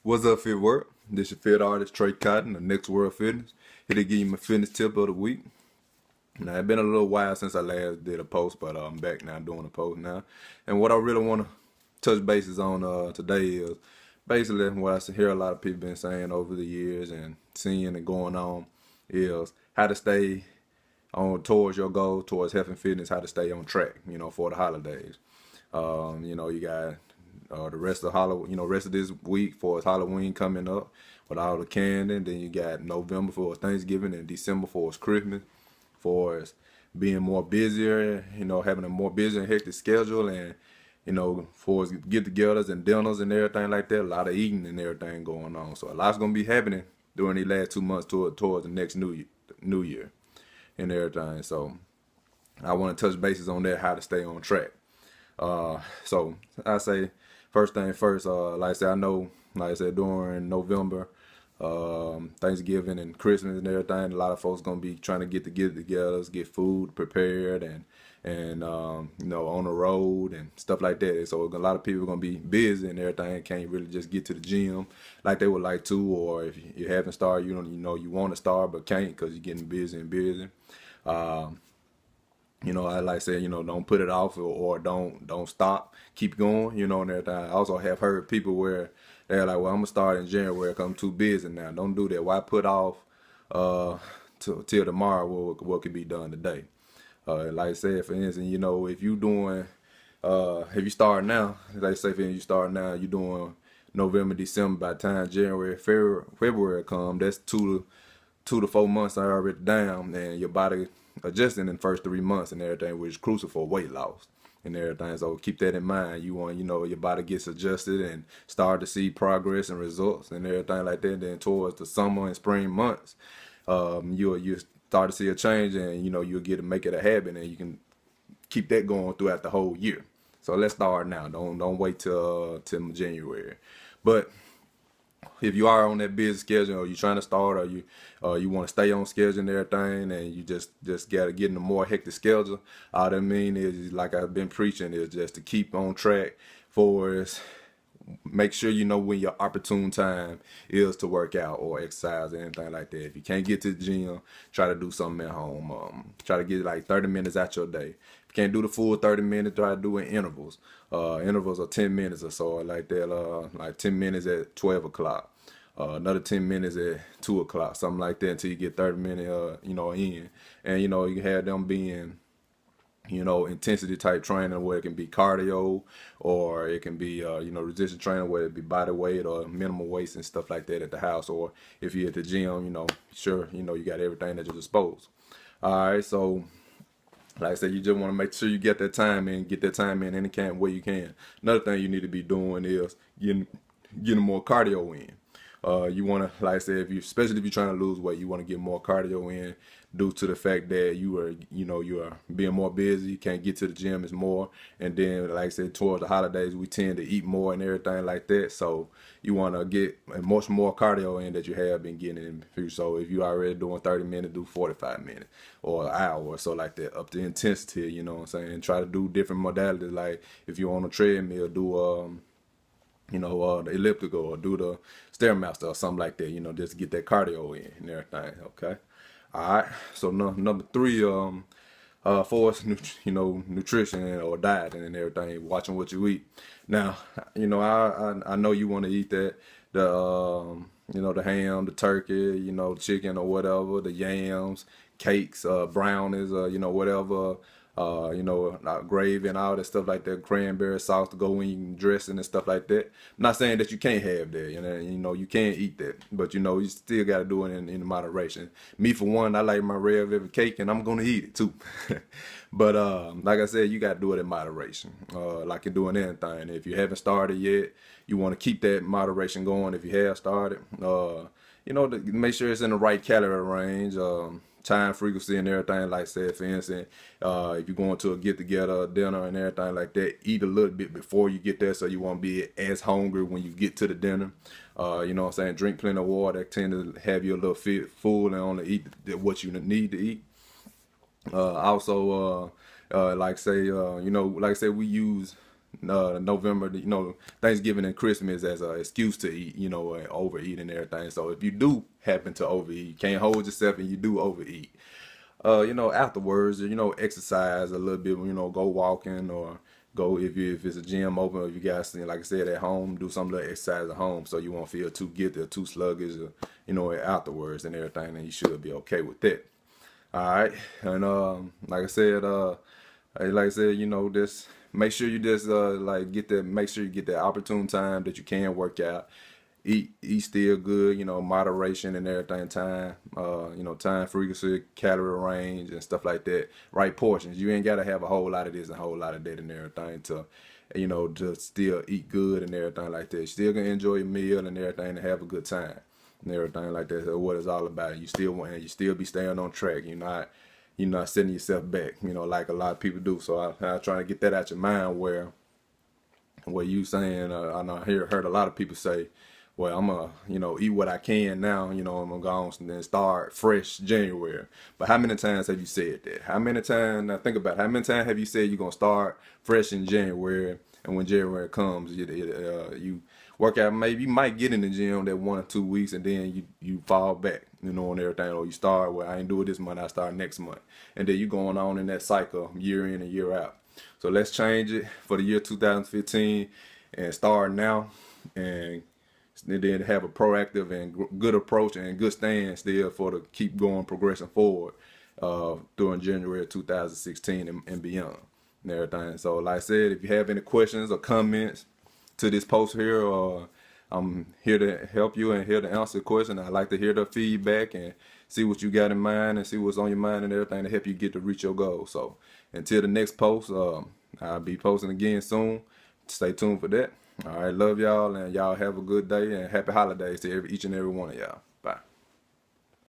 What's up, Fit World? This your fit artist Trey Cotton, the Next World Fitness. Here to give you my fitness tip of the week. Now, it's been a little while since I last did a post, but I'm back now doing a post now. And what I really want to touch bases on today is basically what I hear a lot of people been saying over the years and seeing and going on is how to stay on towards your goal, towards health and fitness, how to stay on track, for the holidays. You got the rest of Halloween, rest of this week for Halloween coming up with all the candy. And then you got November for Thanksgiving and December for Christmas, for being more busier, having a more busy and hectic schedule, and for get-togethers and dinners and everything like that. A lot of eating and everything going on. So a lot's gonna be happening during these last 2 months towards the next New Year and everything. So I want to touch bases on that, how to stay on track. So I say first thing first, like I said, I know, like I said, during November, Thanksgiving and Christmas and everything, a lot of folks gonna be trying to get together, get food prepared and on the road and stuff like that. So a lot of people are gonna be busy and everything, can't really just get to the gym like they would like to, or if you haven't started, you want to start but can't because you're getting busy and busy. I like to say, don't put it off or don't stop, keep going, and everything. I also have heard people where they're like, well, I'm gonna start in January because I'm too busy now. Don't do that. Why put off till tomorrow what could be done today? Like I said, for instance, if you doing if you start now, like say for instance, you start now, you doing November, December, by the time January, February come, that's 2 to 4 months are already down, and your body adjusting in the first 3 months and everything, which is crucial for weight loss and everything. So keep that in mind. You want, your body gets adjusted and start to see progress and results and everything like that. Then towards the summer and spring months, you start to see a change, and you'll get to make it a habit, and you can keep that going throughout the whole year. So let's start now. Don't wait till January. But if you are on that busy schedule, or you're trying to start, or you want to stay on schedule and everything, and you just gotta get in a more hectic schedule, all that mean is, like I've been preaching, is just to keep on track for us. Make sure you know when your opportune time is to work out or exercise or anything like that. If you can't get to the gym, try to do something at home. Try to get like 30 minutes out your day. If you can't do the full 30 minutes, try to do it in intervals. Intervals are 10 minutes or so, like that. Like 10 minutes at 12 o'clock. Another 10 minutes at 2 o'clock, something like that, until you get 30 minutes, in. And you have them being intensity type training, where it can be cardio, or it can be, resistance training, where it be body weight or minimal weights and stuff like that at the house. Or if you're at the gym, sure, you got everything at your disposal. All right, so like I said, you just want to make sure you get that time in any kind of way you can. Another thing you need to be doing is getting more cardio in. You want to, like I said, especially if you're trying to lose weight, you want to get more cardio in, due to the fact that you are being more busy, you can't get to the gym as more, and then, like I said, towards the holidays, we tend to eat more and everything like that. So you want to get much more cardio in that you have been getting in the future. So if you already doing 30 minutes, do 45 minutes or an hour or so like that, up the intensity. You know what I'm saying? And try to do different modalities. Like if you're on a treadmill, do the elliptical, or do the stairmaster or something like that. Just get that cardio in and everything. Okay. All right. So number three, for us, nutrition or diet and everything, watching what you eat. Now, I know you want to eat the ham, the turkey, the chicken or whatever, the yams, cakes, brownies, whatever, gravy and all that stuff like that, cranberry sauce to go in dressing and stuff like that. I'm not saying that you can't have that, you can't eat that, but you still got to do it in moderation. Me for one, I like my red velvet cake, and I'm gonna eat it too. But like I said, you got to do it in moderation, like you're doing anything. If you haven't started yet, you want to keep that moderation going. If you have started, make sure it's in the right calorie range. Time, frequency, and everything. Like I said, for instance, if you're going to a get-together, dinner, and everything like that, eat a little bit before you get there, so you won't be as hungry when you get to the dinner. You know what I'm saying? Drink plenty of water. That tend to have you a little full and only eat what you need to eat. Also, like I say, we use November, you know, Thanksgiving and Christmas as an excuse to eat, you know, and overeat and everything. So if you do happen to overeat, you can't hold yourself and you do overeat, you know, afterwards, you know, exercise a little bit, you know, go walking or go if it's a gym open, or if you guys, like I said, at home, do some little exercise at home so you won't feel too guilty or too sluggish, or, you know, afterwards and everything, and you should be okay with that. All right, and like I said, you know, just make sure you just like make sure you get that opportune time that you can work out. Eat still good, you know, moderation and everything, time, you know, time, frequency, calorie range and stuff like that. Right portions. You ain't gotta have a whole lot of this and a whole lot of that and everything to, you know, to still eat good and everything like that. You still gonna enjoy your meal and everything and have a good time and everything like that. That's what it's all about. You still be staying on track. You're not setting yourself back, you know, like a lot of people do. So I try to get that out your mind where you saying, I know heard a lot of people say, well, I'm gonna, you know, eat what I can now, you know, I'm gonna go on and then start fresh January. But how many times have you said that? How many times, now think about it, how many times have you said you're gonna start fresh in January, and when January comes, you work out, maybe you might get in the gym that 1 or 2 weeks, and then you fall back, you know, and everything, or you start, well, I ain't do it this month, I start next month. And then you going on in that cycle year in and year out. So let's change it for the year 2015 and start now, and then have a proactive and good approach and good stance there for to keep going, progressing forward during January 2016 and beyond and everything. So like I said, if you have any questions or comments to this post here, I'm here to help you and here to answer the question. I like to hear the feedback and see what you got in mind and see what's on your mind and everything to help you get to reach your goals. So until the next post, I'll be posting again soon. Stay tuned for that. All right, love y'all, and y'all have a good day and happy holidays to each and every one of y'all. Bye.